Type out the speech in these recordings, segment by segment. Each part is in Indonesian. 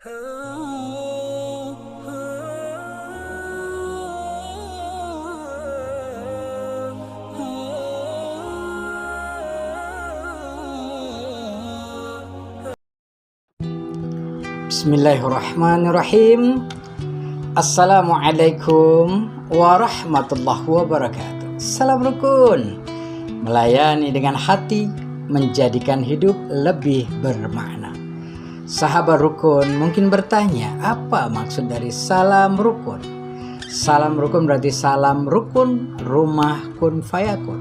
Bismillahirrahmanirrahim. Assalamualaikum warahmatullahi wabarakatuh. Salam rukun, melayani dengan hati, menjadikan hidup lebih bermakna. Sahabat rukun mungkin bertanya, apa maksud dari salam rukun? Salam rukun berarti salam rukun rumah kun fayakun.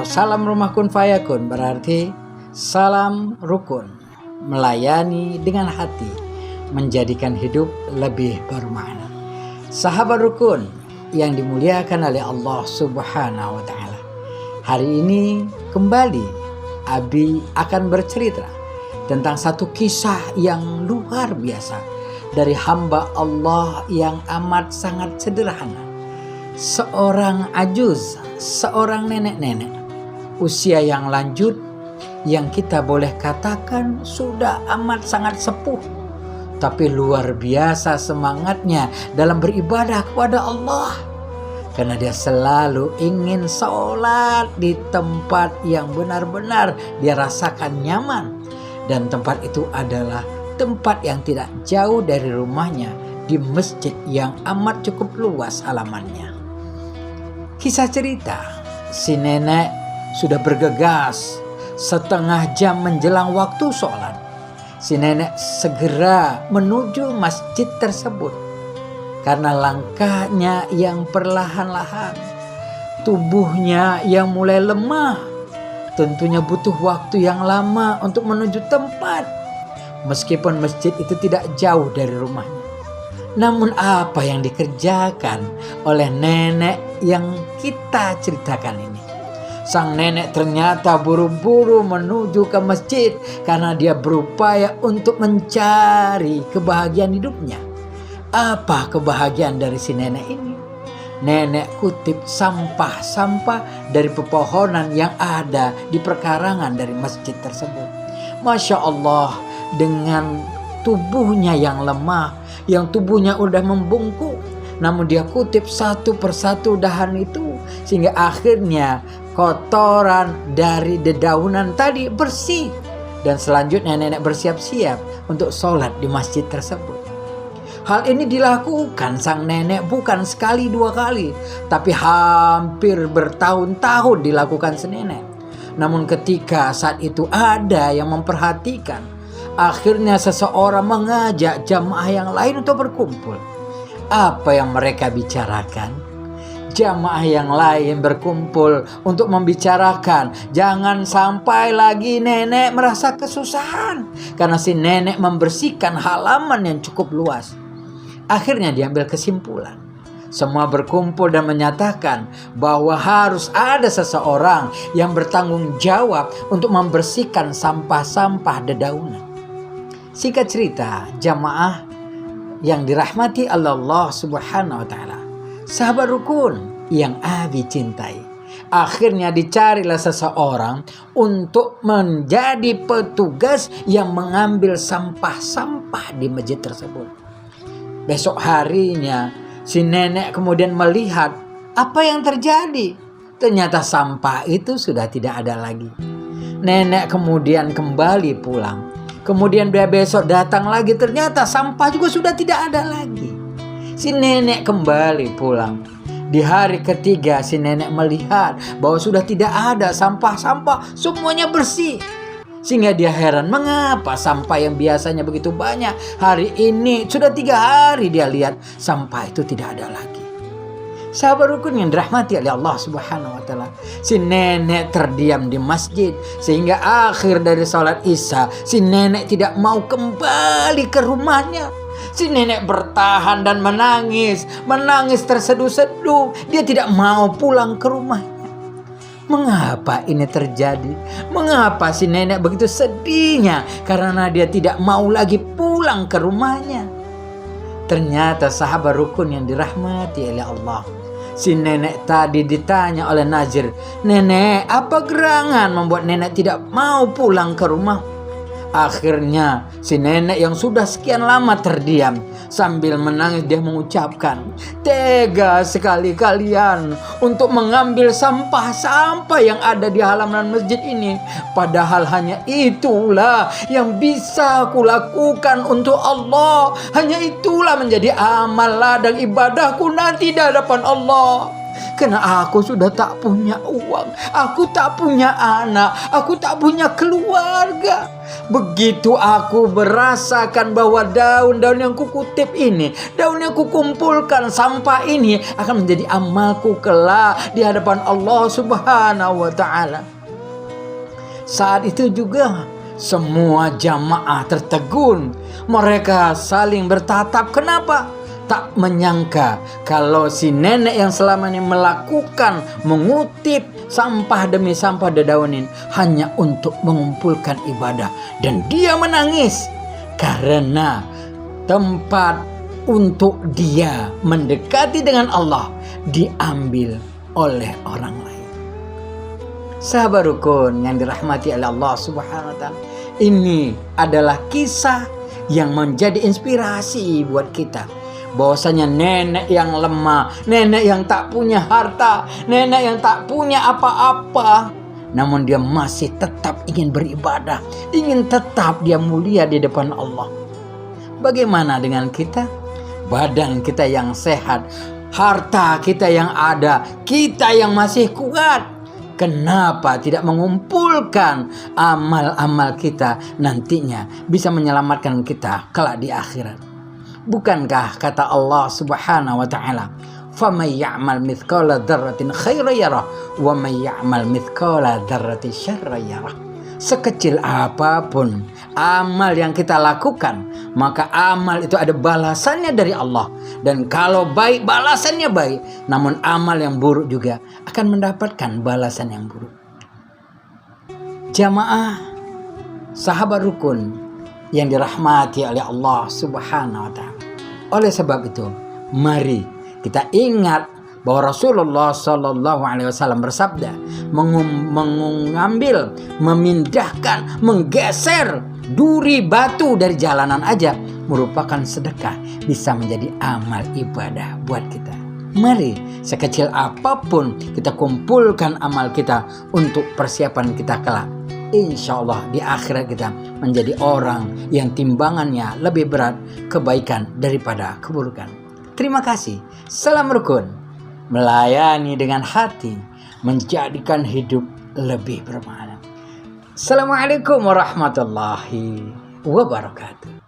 Salam rumah kun fayakun berarti salam rukun, melayani dengan hati, menjadikan hidup lebih bermakna. Sahabat rukun yang dimuliakan oleh Allah Subhanahu wa Ta'ala, hari ini kembali Abi akan bercerita tentang satu kisah yang luar biasa dari hamba Allah yang amat sangat sederhana. Seorang ajuz, seorang nenek-nenek usia yang lanjut, yang kita boleh katakan sudah amat sangat sepuh, tapi luar biasa semangatnya dalam beribadah kepada Allah, karena dia selalu ingin sholat di tempat yang benar-benar dia rasakan nyaman, dan tempat itu adalah tempat yang tidak jauh dari rumahnya, di masjid yang amat cukup luas halamannya. Kisah cerita, si nenek sudah bergegas setengah jam menjelang waktu sholat. Si nenek segera menuju masjid tersebut. Karena langkahnya yang perlahan-lahan, tubuhnya yang mulai lemah, tentunya butuh waktu yang lama untuk menuju tempat. Meskipun masjid itu tidak jauh dari rumahnya, namun apa yang dikerjakan oleh nenek yang kita ceritakan ini? Sang nenek ternyata buru-buru menuju ke masjid karena dia berupaya untuk mencari kebahagiaan hidupnya. Apa kebahagiaan dari si nenek ini? Nenek kutip sampah-sampah dari pepohonan yang ada di perkarangan dari masjid tersebut. Masya Allah, dengan tubuhnya yang lemah, yang tubuhnya udah membungkuk, namun dia kutip satu persatu dahan itu, sehingga akhirnya kotoran dari dedaunan tadi bersih. Dan selanjutnya nenek bersiap-siap untuk sholat di masjid tersebut. Hal ini dilakukan sang nenek bukan sekali dua kali, tapi hampir bertahun-tahun dilakukan si nenek. Namun ketika saat itu ada yang memperhatikan, akhirnya seseorang mengajak jamaah yang lain untuk berkumpul. Apa yang mereka bicarakan? Jamaah yang lain berkumpul untuk membicarakan, jangan sampai lagi nenek merasa kesusahan karena si nenek membersihkan halaman yang cukup luas. Akhirnya diambil kesimpulan. Semua berkumpul dan menyatakan bahwa harus ada seseorang yang bertanggung jawab untuk membersihkan sampah-sampah dedaunan. Singkat cerita, jamaah yang dirahmati Allah Subhanahu wa Ta'ala, sahabat rukun yang Abi cintai, akhirnya dicarilah seseorang untuk menjadi petugas yang mengambil sampah-sampah di masjid tersebut. Besok harinya si nenek kemudian melihat apa yang terjadi. Ternyata sampah itu sudah tidak ada lagi. Nenek kemudian kembali pulang. Kemudian dia besok datang lagi, ternyata sampah juga sudah tidak ada lagi. Si nenek kembali pulang. Di hari ketiga si nenek melihat bahwa sudah tidak ada sampah-sampah, semuanya bersih. Sehingga dia heran, mengapa sampah yang biasanya begitu banyak, hari ini sudah 3 hari dia lihat sampah itu tidak ada lagi. Sahabat rukun yang dirahmati oleh Allah Subhanahu wa Ta'ala, si nenek terdiam di masjid sehingga akhir dari sholat isya si nenek tidak mau kembali ke rumahnya. Si nenek bertahan dan menangis terseduh-seduh. Dia tidak mau pulang ke rumahnya. Mengapa ini terjadi? Mengapa si nenek begitu sedihnya? Karena dia tidak mau lagi pulang ke rumahnya. Ternyata sahabat rukun yang dirahmati oleh Allah, si nenek tadi ditanya oleh Nazir, "Nenek, apa gerangan membuat nenek tidak mau pulang ke rumah?" Akhirnya si nenek yang sudah sekian lama terdiam, sambil menangis dia mengucapkan, "Tega sekali kalian untuk mengambil sampah-sampah yang ada di halaman masjid ini. Padahal hanya itulah yang bisa aku lakukan untuk Allah. Hanya itulah menjadi amal ladang ibadahku nanti di hadapan Allah. Karena aku sudah tak punya uang, aku tak punya anak, aku tak punya keluarga. Begitu aku merasakan bahwa daun-daun yang kukutip ini, daun yang kukumpulkan, sampah ini akan menjadi amalku kelak di hadapan Allah Subhanahu wa ta'ala." Saat itu juga semua jamaah tertegun. Mereka saling bertatap. Kenapa? Tak menyangka kalau si nenek yang selama ini melakukan mengutip sampah demi sampah dedaunin hanya untuk mengumpulkan ibadah. Dan dia menangis karena tempat untuk dia mendekati dengan Allah diambil oleh orang lain. Sahabat rukun yang dirahmati oleh Allah Subhanahu wa ta'ala, ini adalah kisah yang menjadi inspirasi buat kita. Bahwasanya nenek yang lemah, nenek yang tak punya harta, nenek yang tak punya apa-apa, namun dia masih tetap ingin beribadah, ingin tetap dia mulia di depan Allah. Bagaimana dengan kita? Badan kita yang sehat, harta kita yang ada, kita yang masih kuat, kenapa tidak mengumpulkan amal-amal kita nantinya bisa menyelamatkan kita kelak di akhirat? Bukankah kata Allah Subhanahu wa ta'ala, "Faman ya'mal mithqala dzarratin khairan yarah wa man ya'mal mithqala dzarratin syarran yarah." Sekecil apapun amal yang kita lakukan, maka amal itu ada balasannya dari Allah. Dan kalau baik, balasannya baik. Namun amal yang buruk juga akan mendapatkan balasan yang buruk. Jamaah, sahabat rukun yang dirahmati oleh Allah Subhanahu wa ta'ala. Oleh sebab itu, mari kita ingat bahwa Rasulullah Sallallahu Alaihi Wasallam bersabda, mengambil, memindahkan, menggeser duri batu dari jalanan aja merupakan sedekah, bisa menjadi amal ibadah buat kita. Mari sekecil apapun kita kumpulkan amal kita untuk persiapan kita kelak. Insya Allah di akhirat kita menjadi orang yang timbangannya lebih berat kebaikan daripada keburukan. Terima kasih. Salam rukun. Melayani dengan hati, menjadikan hidup lebih bermakna. Assalamualaikum warahmatullahi wabarakatuh.